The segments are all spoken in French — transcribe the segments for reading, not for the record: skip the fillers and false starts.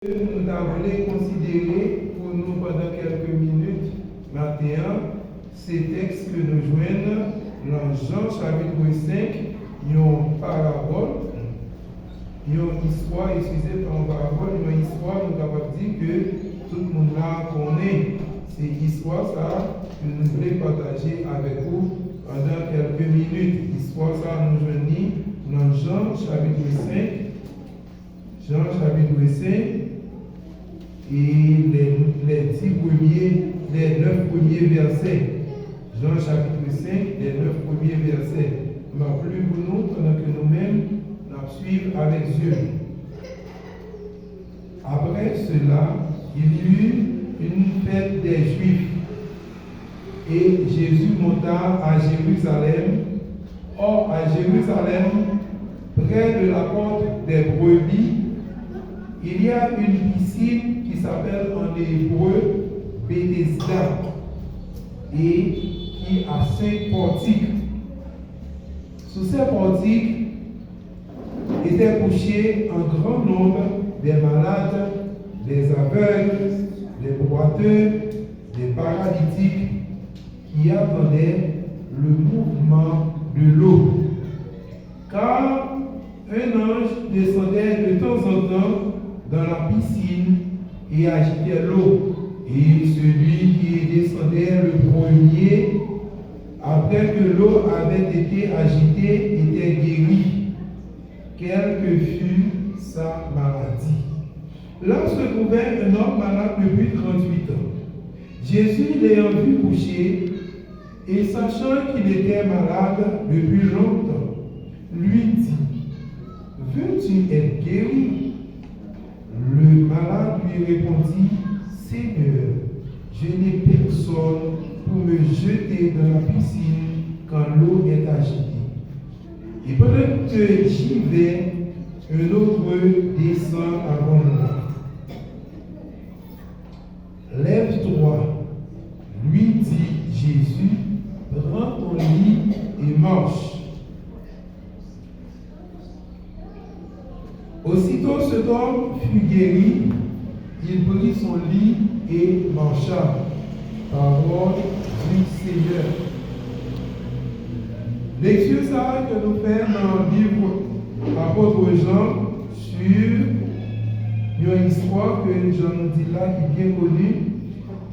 Nous avons considéré pour nous pendant quelques minutes matin ces textes que nous joignons dans Jean chapitre 5, une parabole, une histoire, excusez par une parabole, une histoire, nous avons dit que tout le monde là connaît. C'est histoire ça que nous voulons partager avec vous pendant quelques minutes. Histoire ça nous joignons dans Jean chapitre 5. Jean chapitre 5. Et les 9 premiers versets. Jean chapitre 5, les 9 premiers versets. Ma plus pour nous pendant que nous-mêmes nous suivons avec Dieu. Après cela, il y eut une fête des Juifs. Et Jésus monta à Jérusalem. Or, à Jérusalem, près de la porte des brebis, il y a une piscine qui s'appelle en hébreu Bethesda et qui a 5 portiques. Sous ces portiques étaient couchés un grand nombre des malades, des aveugles, des boiteux, des paralytiques qui attendaient le mouvement de l'eau. Car un ange descendait de temps en temps dans la piscine et agitait l'eau. Et celui qui descendait le premier, après que l'eau avait été agitée, était guéri, quelle que fût sa maladie. Là se trouvait un homme malade depuis 38 ans. Jésus l'ayant vu coucher, et sachant qu'il était malade depuis longtemps, lui dit, « Veux-tu être guéri ?» Le malade lui répondit, « Seigneur, je n'ai personne pour me jeter dans la piscine quand l'eau est agitée. Et pendant que j'y vais, un autre descend avant moi. Lève-toi, lui dit Jésus, prends ton lit et marche. Aussitôt cet homme fut guéri, il prit son lit et marcha. Parole du Seigneur. Lecture ça que nous faisons dans le livre Apôtre Jean sur une histoire que Jean nous dit là qui est bien connue.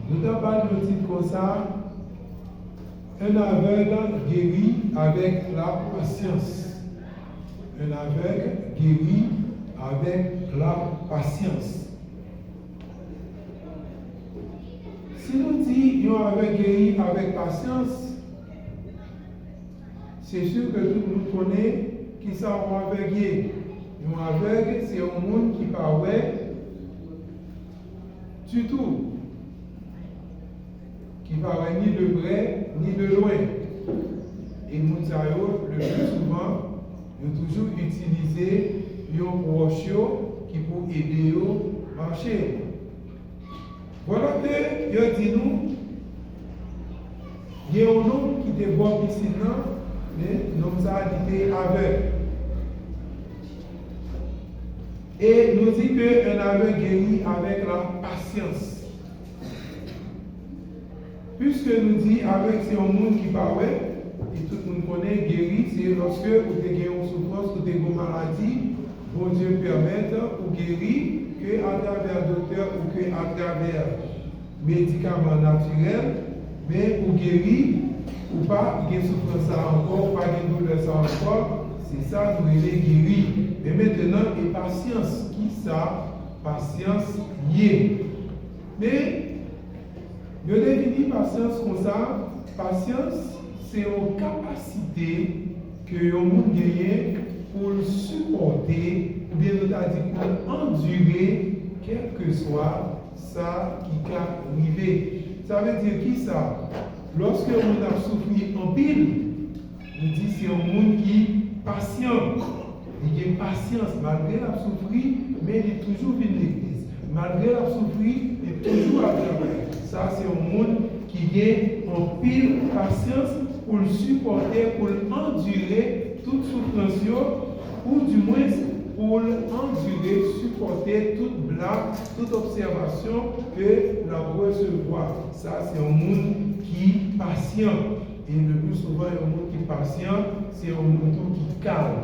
Nous avons parlé de titre comme ça, un aveugle guéri avec la patience. Un aveugle guéri avec la patience. Si nous disons qu'on avait guéri avec patience, c'est sûr que tout le monde connaît qui ça on avait guéri. Un aveugle, c'est un monde qui parlait du tout. Qui parlait ni de près ni de loin. Et nous le plus souvent, nous avons toujours utilisé un proche qui peut aider à marcher. Voilà que je dis nous, il y a un homme qui te voit ici, mais nous a dit aveugle. Et nous dit qu'un aveugle guérit avec la patience. Puisque nous dit avec c'est un monde qui parle, et tout le monde connaît, guéri, c'est lorsque vous avez une souffrance, vous avez une maladie, bon Dieu permette ou guérir que à travers docteur ou que à travers médicaments naturels, mais ou guérir ou pas, il y a souffrance ça encore, pas de douleur ça encore, c'est ça nous est guéri. Mais maintenant, et patience, qui ça? Patience liée. Mais je définis patience comme ça. Patience, c'est une capacité que le monde gagne pour supporter, ou bien nous avons dit pour endurer, quel que soit ça qui a arrivé. Ça veut dire qui ça? Lorsque on a souffert en pile, nous dit c'est un monde qui est patient. Il a patience, malgré la souffrir, mais il est toujours venu l'église. Malgré la souffrir, il est toujours à travailler. Ça, c'est un monde qui a en pile patience pour le supporter, pour endurer toute souffrance, ou du moins pour endurer, supporter toute blague, toute observation que la voix se voit. Ça, c'est un monde qui est patient. Et le plus souvent, un monde qui est patient, c'est un monde qui calme.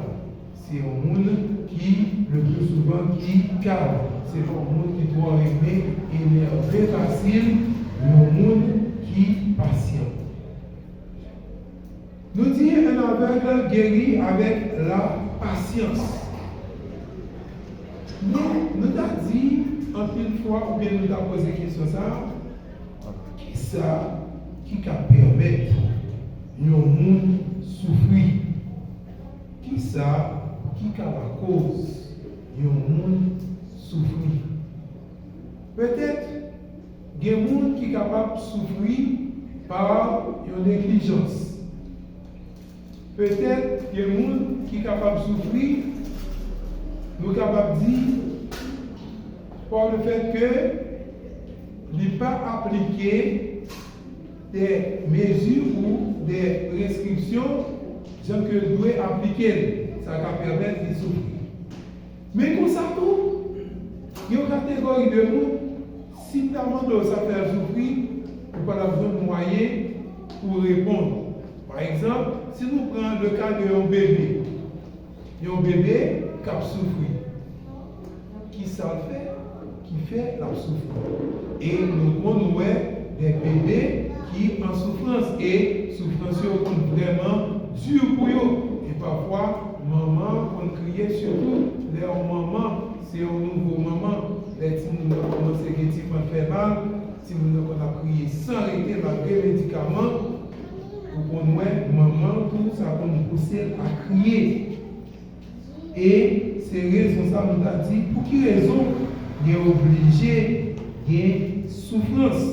C'est un monde qui, le plus souvent, qui calme. C'est un monde qui doit aimer, énervé, facile, le monde qui est patient. Nous disons un aveugle guéri avec la patience. Nous avons dit, en pile fois, ou bien nous avons posé la question ça, qui ça qui permet un monde souffrir? Qui ça qui a la cause d'un monde souffrir? Peut-être qu'il y a des gens qui sont capables de souffrir par une négligence. Peut-être qu'il y a des gens qui sont capables de souffrir, nous sommes capables de dire, par le fait que n'est pas appliqué des mesures ou des restrictions que doit appliquer. Ça va permettre de souffrir. Mais comme ça, tout, il y a une catégorie de monde, si tu as ça faire souffrir, tu n'as pas besoin de moyens pour répondre. Par exemple, si nous prenons le cas d'un bébé, il y a un bébé qui a souffert. Qui ça fait? Qui fait la souffrance. Et nous prenons des bébés qui sont en souffrance. Et souffrance est vraiment dure pour eux. Et parfois, maman, on criait surtout, les mamans, c'est un nouveau maman. Les petits nous ont commencé à faire mal. Si nous avons crié sans arrêter malgré les médicaments, pour qu'on voit maman, tout ça va nous pousser à crier. Et c'est responsable, nous a dit, pour quelle raison il est obligé de souffrance?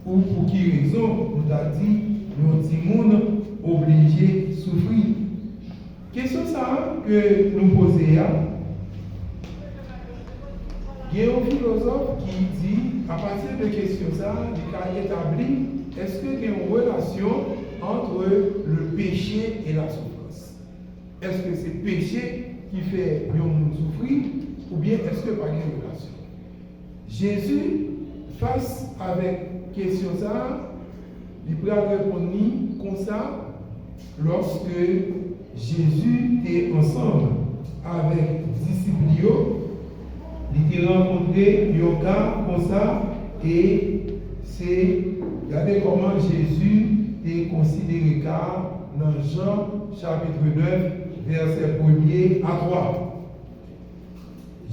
Ou pour quelle raison nous a dit, nous sommes obligés de souffrir? Question ça que nous posons, il y a un philosophe qui dit, à partir de question ça, il a établi, est-ce qu'il y a une relation entre le péché et la souffrance? Est-ce que c'est le péché qui fait que nous souffrir, ou bien est-ce que pas une relation? Jésus, face avec question ça, il peut répondre comme ça lorsque Jésus était ensemble avec les disciples, il a rencontré un cas comme ça, et c'est, regardez comment Jésus est considéré car dans Jean chapitre 9, verset 1er à 3.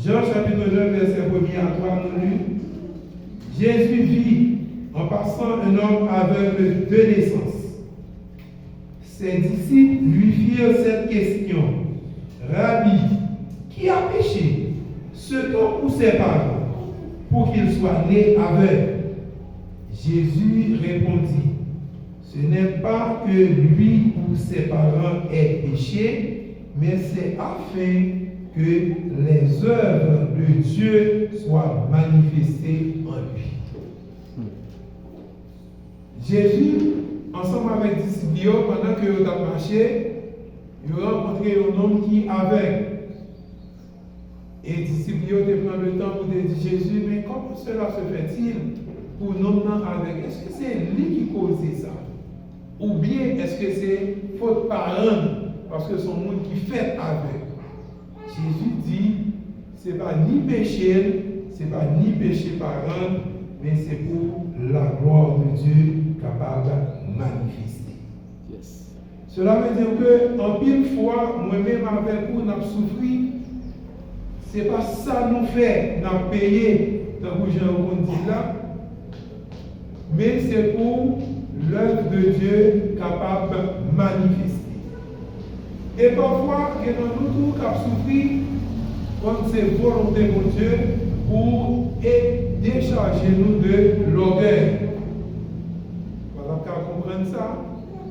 Jean chapitre 9, verset 1er à 3, nous lit. Jésus vit en passant un homme aveugle de naissance. Ses disciples lui firent cette question. Rabbi, qui a péché, cet homme ou ses parents, pour qu'il soit né aveugle? Jésus répondit, ce n'est pas que lui ou ses parents aient péché, mais c'est afin que les œuvres de Dieu soient manifestées en lui. Jésus, ensemble avec les disciples, pendant qu'il a marché, il a rencontré un homme qui est aveugle. Et les disciples ont pris le temps pour dire Jésus, mais comment cela se fait-il pour un homme aveugle? Est-ce que c'est lui qui cause ça? Ou bien est-ce que c'est faute parent, parce que son monde qui fait aveugle? Jésus dit, ce n'est pas ni péché, ce n'est pas ni péché parent, mais c'est pour la gloire de Dieu capable de manifester. Yes. Cela veut dire que, en pile fois, moi-même avec vous, nous avons souffert. Ce n'est pas ça nous fait, nous avons payé, tant que Jean dit là, mais c'est pour l'œuvre de Dieu capable de manifester. Et parfois, il y a nous qui avons souffert, comme c'est volonté de Dieu, pour décharger nous de l'orgueil. Voilà, qu'à comprendre ça,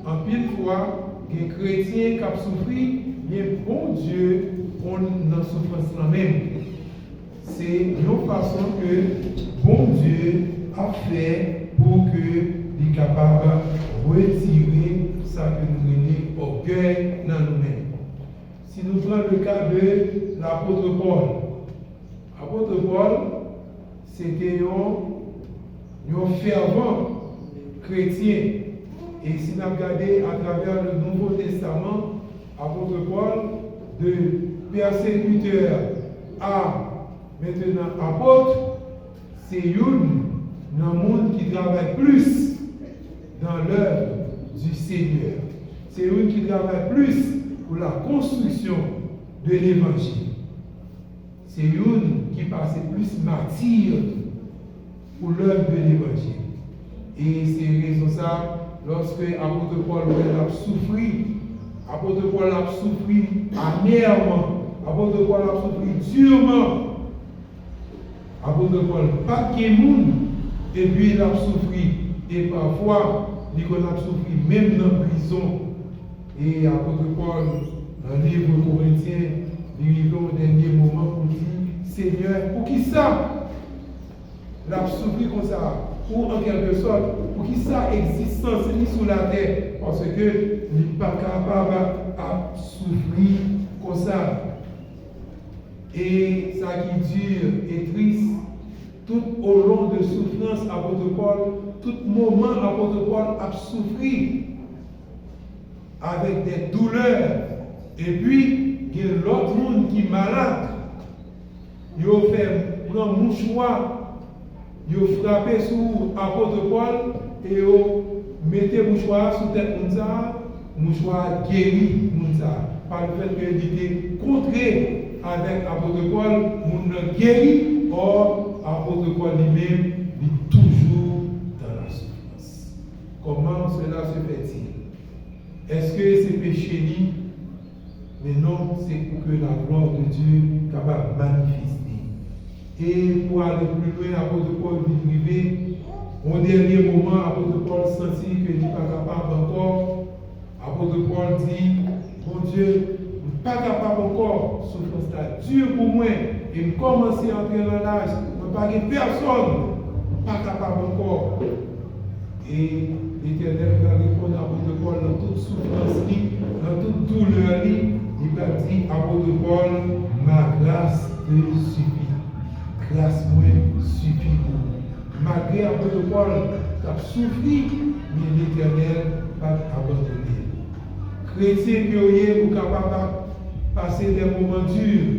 en pile fois, les chrétiens qui ont souffert, mais bon Dieu, on a souffrance la même. C'est une façon que bon Dieu a fait pour que les capables de retirer ça que nous avons orgueil dans nous-mêmes. si nous prenons le cas de l'apôtre Paul. L'apôtre Paul, c'était un fervent chrétien. Et si nous regardons à travers le Nouveau Testament, l'apôtre Paul, de persécuteur à maintenant apôtre, c'est un monde qui travaille plus dans l'œuvre du Seigneur. C'est eux qui travaillent plus pour la construction de l'évangile. C'est eux qui passent plus martyr pour l'œuvre de l'évangile. Et c'est raison ça, lorsque l'apôtre Paul a souffert, l'apôtre Paul a souffert amèrement, l'apôtre Paul a souffert durement. L'apôtre Paul pas de monde, et puis il a souffert. Et parfois, il a souffert même dans la prison. Et l'apôtre Paul, dans le livre Corinthiens, il arrive au dernier moment pour dire Seigneur, pour qui ça? Il a souffert comme ça, pour en quelque sorte, pour qui ça existence sous la terre, parce que il n'est pas capable à souffrir comme ça. Et ça qui dure et triste, tout au long de souffrance, apôtre Paul, tout moment, apôtre Paul a souffert avec des douleurs. Et puis, il y a l'autre monde qui est malade. Il a fait prendre mouchoir, il a frappé sur l'apôtre Paul et il a mis mouchoir sur tête mouchoir guéri. Par le fait qu'il était contré avec l'apôtre Paul, il a guéri. Or, l'apôtre Paul lui-même est toujours dans la souffrance. Comment cela se fait-il? Est-ce que c'est péché ni? Mais non, c'est pour que la gloire de Dieu soit capable de manifester. Et pour aller plus loin, l'apôtre Paul vit privé. Au dernier moment, l'apôtre Paul sentit qu'il n'est pas capable encore. L'apôtre Paul dit, mon Dieu, je ne suis pas capable encore, souffrance là, Dieu pour moi, et me commencer à entrer dans l'âge, je ne pas personne, pas capable encore. Et l'Éternel va répondre à l'apôtre Paul dans toute souffrance, dans toute douleur, il va dire, apôtre Paul, ma grâce te suffit. Grâce moi suffit pour vous. Malgré l'apôtre Paul qui a souffert, mais l'Éternel va abandonner. Chrétien qui est capable de passer des moments durs,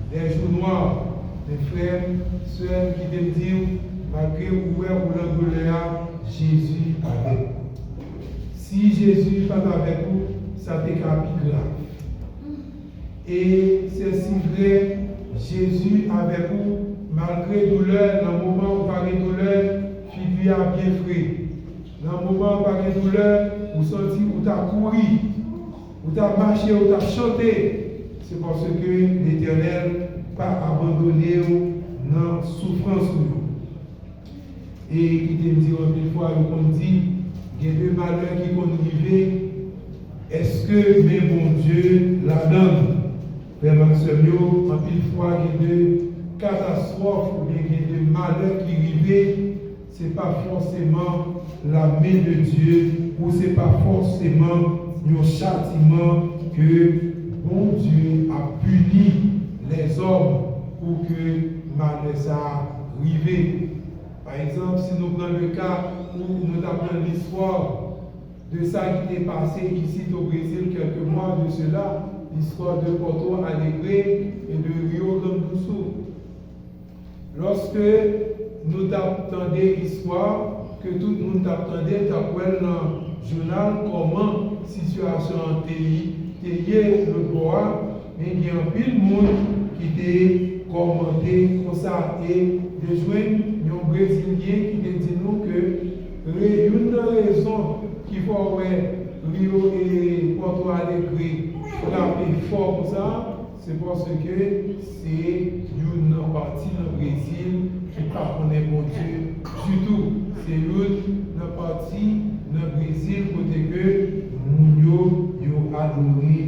des jours noirs, des frères, sœurs qui te disent, malgré où est ou l'angouleur, Jésus est avec vous. Si Jésus n'est pas avec vous, ça t'est plus grave. Et c'est si vrai, Jésus est avec vous, malgré douleur, dans le moment où vous avez douleur, figure a bien frais. Dans le moment où vous avez douleur, vous sentez où vous avez couru, où vous avez marché, où vous avez chanté. C'est parce que l'Éternel n'a pas abandonné dans la souffrance. Et qui te dit une fois, on dit, il y a deux malheurs qui vont arriver. Est-ce que mes bon Dieu la donne? Frère Maximio, en pile fois, il y a deux catastrophes ou bien il y a deux malheurs qui arrivent. Ce n'est pas forcément la main de Dieu ou ce n'est pas forcément un châtiment que bon Dieu a puni les hommes pour que malheur ça arrive. Par exemple, si nous prenons le cas où nous apprenons l'histoire de ça qui est passé ici au Brésil quelques mois de cela, l'histoire de Porto Alegre et de Rio Grande do Sul. Lorsque nous attendons l'histoire, que tout le monde attendait, d'après dans le journal, comment la situation en pays, le bois, mais il y a un peu de monde qui était commenté comme ça et de joindre un Brésilien qui te dit nous que une raison qu'il faut Rio et Porto Alegre frapper fort comme ça, c'est parce que c'est une partie dans le Brésil qui ne connaît pas Dieu du tout. C'est une partie dans le Brésil côté que Mounio a adoré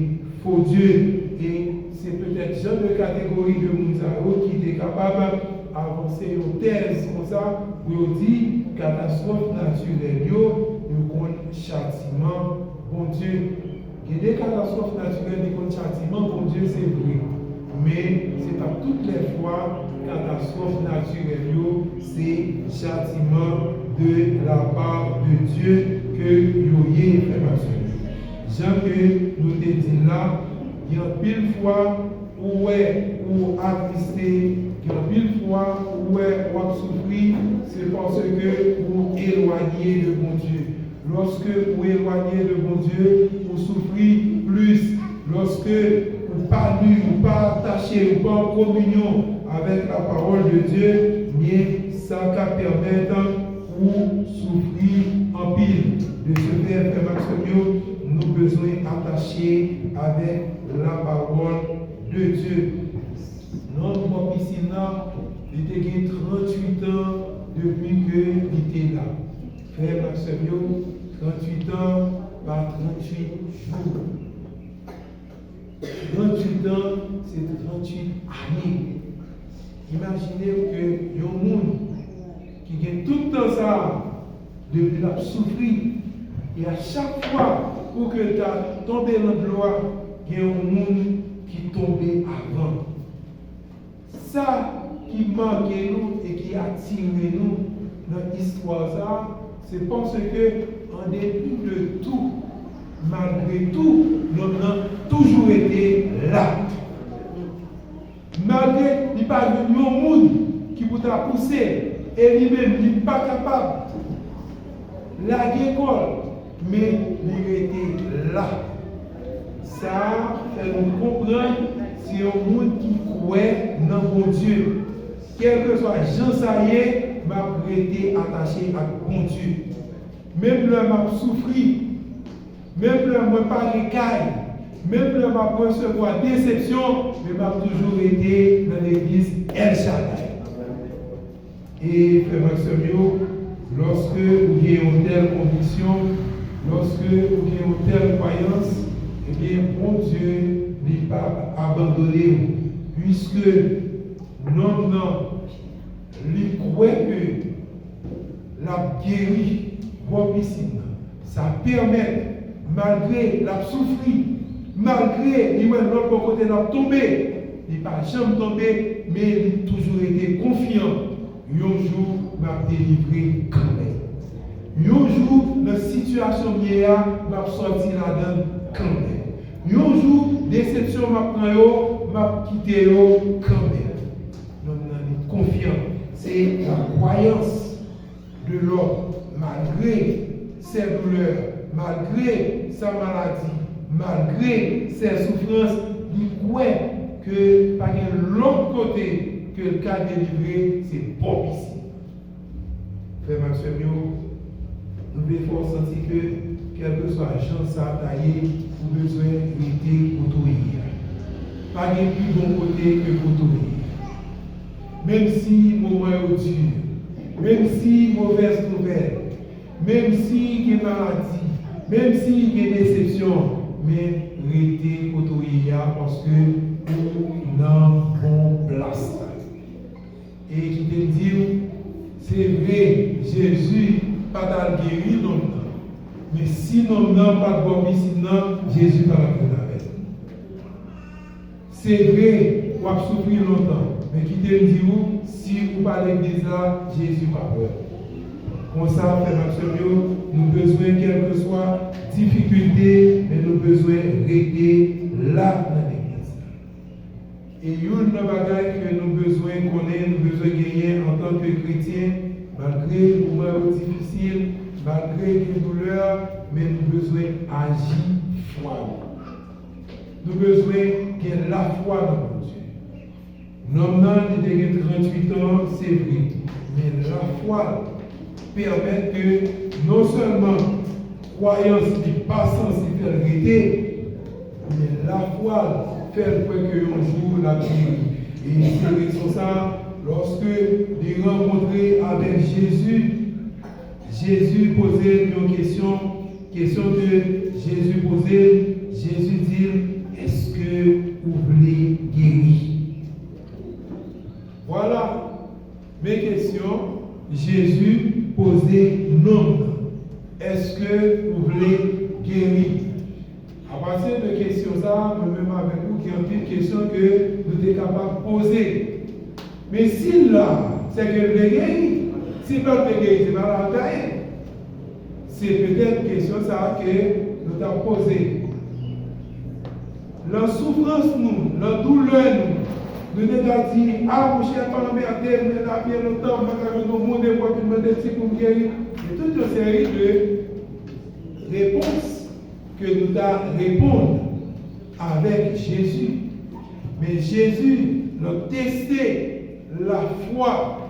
faux Dieu. Et c'est peut-être genre de catégorie de Mounzao qui était capable d'avancer aux thèses comme ça, pour dire catastrophe naturelle, un châtiment, bon Dieu. Il y a des catastrophes naturelles, des châtiments, pour Dieu, c'est vrai. Mais ce n'est pas toutes les fois catastrophe naturelle, c'est châtiment de la part de Dieu que vous y Jean que nous te dit là, il y a pile fois où ou attristé, il y a pile fois où on souffrir, c'est parce que vous éloignez de bon Dieu. Lorsque vous éloignez de bon Dieu, vous souffrez plus. Lorsque vous pas lu, vous pas attaché, vous pas en communion avec la parole de Dieu, mais ça permet vous souffrir en pile. De ce fait, Frère Maximio, nous avons besoin d'attacher avec la parole de Dieu. Notre piscine, il était 38 ans depuis qu'il était là. Frère Maximio, 38 ans par 38 jours. 38 ans, c'est 38 années. Imaginez que un monde qui gagne tout le temps ça, depuis la souffrir, et à chaque fois pour que tu as tombé dans le gloire, il y a un monde qui tombait avant. Ça qui manque nous et qui attire nous dans l'histoire, c'est parce que, en dépit de tout, malgré tout, nous avons toujours été là. Malgré qu'il n'y a pas de monde qui vous a poussé, et lui-même, il n'est pas capable de la l'école, mais il était là. Ça fait nous comprendre si un monde qui croit dans mon Dieu. Quel que soit Jean Saillé, m'a été attaché à mon Dieu. Même le m'a souffri, même le m'a pas récaille, même le m'a recevoir déception, mais m'a toujours été dans l'église El Shaddai. Et Frère Maximio, lorsque vous avez une telle conviction, lorsque vous avez une telle croyance, eh bien, mon Dieu n'est pas abandonné, puisque non, il croit que la guérie, vos piscines, ça permet, malgré la souffrir, malgré l'autre côté de tomber, il n'est pas jamais tombé, mais il a toujours été confiant. Un jour, m'a délivré quand même. Un jour, la situation meilleure m'a sorti là-dedans quand même. Un jour, déception m'a pris, m'a quitté quand même. Nous sommes confiants. C'est la croyance de l'homme, malgré ses douleurs, malgré sa maladie, malgré ses souffrances, il croit que par l'autre côté, que le cas délivré, c'est bon ici. Frère Maximio, nous devons sentir que, quel que soit la chance à tailler, vous besoin d'être autorisé. Pas de plus bon côté que autorisé. Même si moment est dur, même si mauvaise nouvelle, même si il y a maladie, même si il y a déception, mais restez autorisé parce que nous n'avons pas place. Et qui te dit, c'est vrai, Jésus pas dans guéri non. Mais si nous n'avons pas de bon sinon Jésus pas la avec. C'est vrai, on va souffrir longtemps. Mais qui te dit, si vous parlez de l'église là, Jésus pas peur. Comme ça, Frère Maximio, nous avons besoin, quelle que soit difficulté, mais nous avons besoin de rester là dans l'église. Et une bagaille que nous avons besoin de connaître, nous avons besoin de gagner en tant que chrétiens, malgré les moments difficiles, malgré les douleurs, mais nous avons besoin d'agir foi. Nous avons besoin de la foi dans mon Dieu. Normalement, il y a 38 ans, c'est vrai, mais la foi permet que non seulement croyance n'est pas censée faire arrêter, mais la foi fait que un jour la guérit. Et c'est pour ça, lorsque il rencontrer avec Jésus, Jésus posait une question que Jésus posait, Jésus dit, est-ce que vous voulez guérir? Voilà mes questions. Jésus posait non. Est-ce que vous voulez guérir? À partir de questions ça, même avec vous, qui ont une question que nous sommes capables de poser. Mais si là, c'est que le bégué, si pas le bégué, c'est pas la taille. C'est peut-être une question ça que nous avons posée. La souffrance, nous, la douleur, nous devons dire, ah, mon cher, pas l'emmerder, nous avons bien longtemps, nous avons monde pour nous demander si pour guérir. Et toute une série de réponses que nous devons répondre avec Jésus. Mais Jésus nous testé la foi,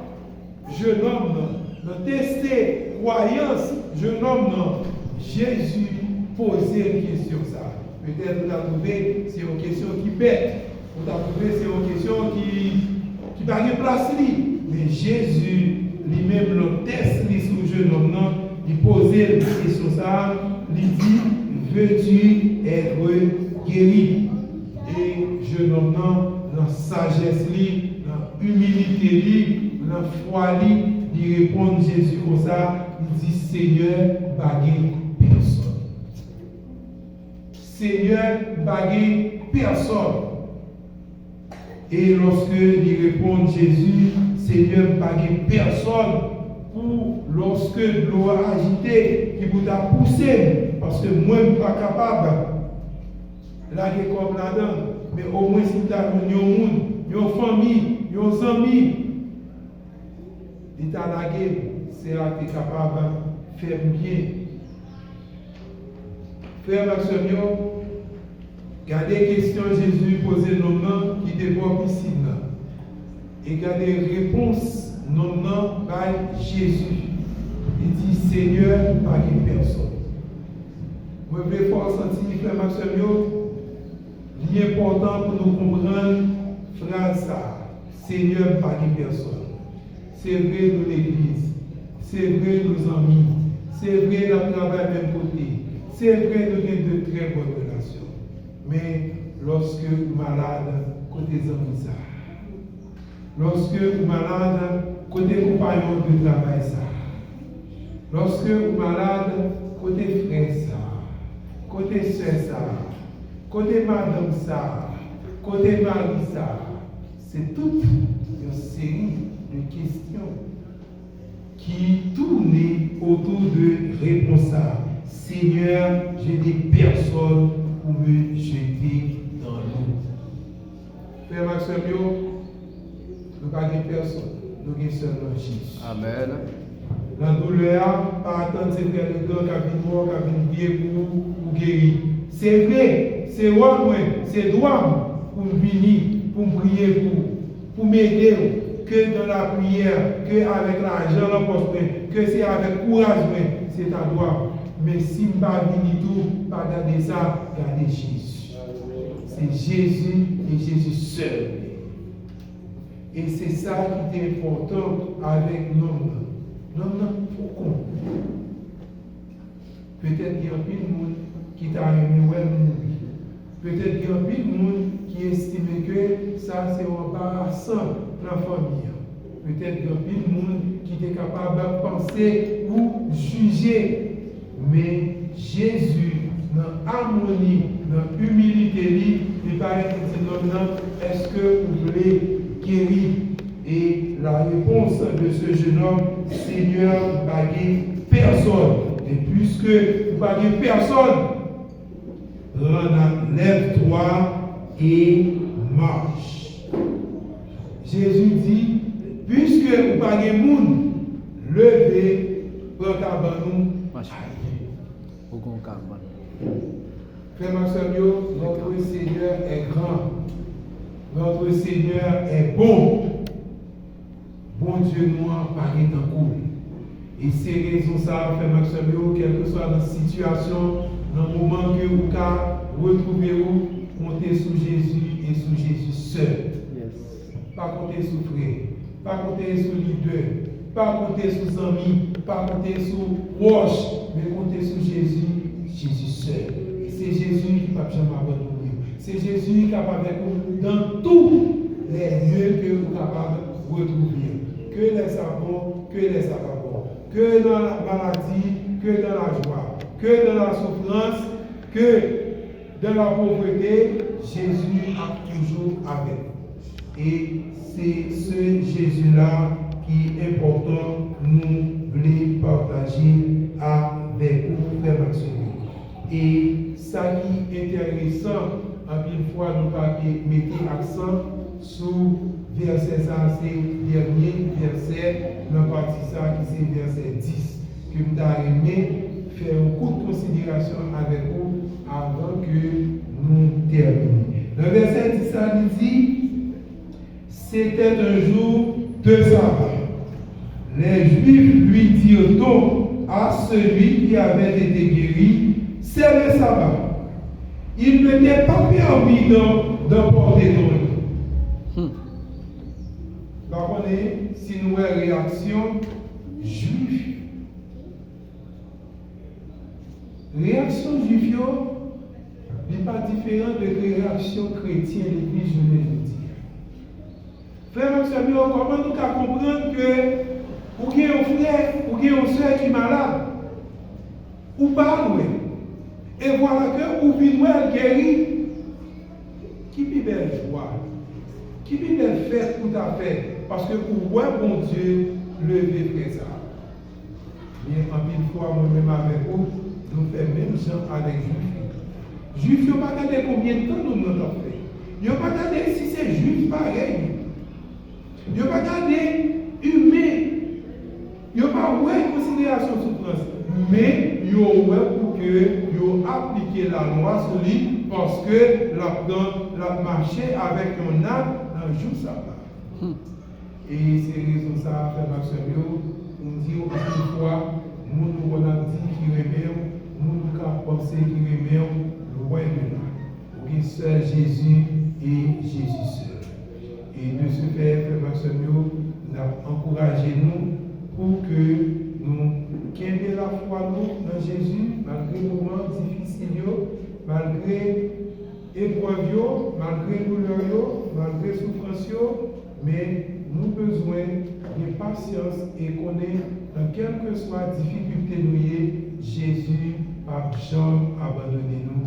jeune homme, nous testé croyance, jeune homme, Jésus posait une question ça. Peut-être vous avez trouvé, c'est une question qui bête. Vous avez trouvé, c'est une question qui n'a pas de place. Mais Jésus lui-même le teste sur le jeune homme, il posait une question ça, il dit, veux-tu être guéri? Et jeune homme, dans la sagesse, dans l'humilité, dans la foi, il répond à Jésus comme ça, il dit, Seigneur, baguette personne. Seigneur, baguette personne. Et lorsque il répond à Jésus, Seigneur, baguette personne, pour lorsque l'eau a agité, qui vous a poussé, parce que moi, je ne suis pas capable, là, je suis comme là-dedans, mais au moins si tu as une famille, une amis, il t'a lagué, c'est là que tu es capable de faire bien. Frère Maxime, gardez les questions Jésus posé non qui déborde ici. Et gardez les réponses non par Jésus. Il dit Seigneur, pas une personne. Vous voulez pas sentir, frère Maxime, il est important pour nous comprendre phrase ça. Seigneur, pas une personne. C'est vrai nous l'église. C'est vrai nos amis. C'est vrai nous travaillons même côté. C'est vrai nous avons de très bonnes relations. Mais lorsque vous êtes malade, côté amis ça. Lorsque vous êtes malade, côté compagnon de travail ça. Lorsque vous êtes malade, côté frère ça. Côté soeur ça. Côté madame ça. Côté mari ça. C'est toute une série de questions qui tournent autour de réponses. Seigneur, j'ai des personnes pour me jeter dans l'eau. Frère Maxime, nous n'avons pas de personne, nous avons seulement Jésus. Amen. La douleur, pas attendre ces frères de gars qui viennent mort, qui viennent bien pour guérir. C'est vrai, c'est moi, c'est droit pour me venir, pour me prier, pour m'aider, que dans la prière, que avec l'argent, la poste, que c'est avec courage, c'est à droit. Mais si je ne pas venir tout, pas garder ça, gardez Jésus. C'est Jésus et Jésus seul. Et c'est ça qui est important avec l'homme. L'homme, pourquoi? Peut-être qu'il y a plus de monde qui t'a aimé mourir. Peut-être qu'il y a plus de monde qui estime que ça c'est embarrassant dans la famille. Peut-être qu'il y a plus de monde qui est capable de penser ou juger. Mais Jésus, dans l'harmonie, dans l'humilité, il paraît que c'est est-ce que vous voulez guérir? Et la réponse de ce jeune homme, Seigneur, baguez personne. Et puisque vous ne baguez personne, lève-toi et marche. Jésus dit, puisque vous ne baguez moun, levez, prenez ta banou. Frère Maxime, notre Seigneur est grand. Notre Seigneur est bon. Bon Dieu, nous en parlé dans cours. Et c'est raison ça, Frère Maxime, quelle que soit la situation, dans le moment que vous retrouvez-vous, comptez sur Jésus et sur Jésus seul. Yes. Pas compter sur frère, pas compter sur leader, pas compter sur amis, pas compter sur proches, mais compter sur Jésus, Jésus seul. Et c'est Jésus qui ne peut jamais abandonner. C'est Jésus qui est capable avec vous dans tous les lieux que vous êtes capable de retrouver. Que les savants, que les accablants, que dans la maladie, que dans la joie, que dans la souffrance, que dans la pauvreté, Jésus est toujours avec. Et c'est ce Jésus-là qui est important, nous voulons partager avec vous, frères et Et ça qui est intéressant, en une fois, nous mettons l'accent sur verset ça, c'est le dernier verset, dans la partie ça qui c'est verset 10, que nous avons aimé faire une courte considération avec vous avant que nous terminions. Le verset 10, ça dit, c'était un jour de sabbat. Les Juifs lui dirent donc à celui qui avait été guéri, c'est le sabbat. Il ne t'est pas permis d'emporter ton lit. Par contre, si nous avons une réaction juive, réaction juive n'est pas différente de la réaction chrétienne de l'Église aujourd'hui. Frère et sœurs, comment nous comprendre que ou bien un frère, ou bien une soeur qui est malade, ou pas loin, et voilà que ou bien guéri, qui peut belle joie, qui peut belle fête pour ta fête, parce que pour voir bon Dieu lever frère ça. Mais en une fois, moi-même avec vous, nous faisons même chose avec Juif. Juif, il n'y a pas regardé combien de temps nous avons fait. Il n'y a pas regardé si c'est juif pareil. Il n'y a pas regardé humain. Il n'y a pas de considération de souffrance. Mais il y a pour que il appliqué la loi sur lui parce que la marché avec un âme un jour sabbat. Et c'est raison ça, frère Maxime, on dit une fois, nous avons dit qui remet, nous avons pensé qui remet, le roi est là. Oui, seul Jésus et Jésus seul. Et de ce fait, frère Maxime, encouragez nous pour que nous gardions la foi dans Jésus, malgré les moments difficiles, malgré épreuves, malgré douleurs, malgré souffrances, mais nous avons besoin de patience et connaître dans quelle que soit la difficulté nous Jésus n'a jamais abandonné nous.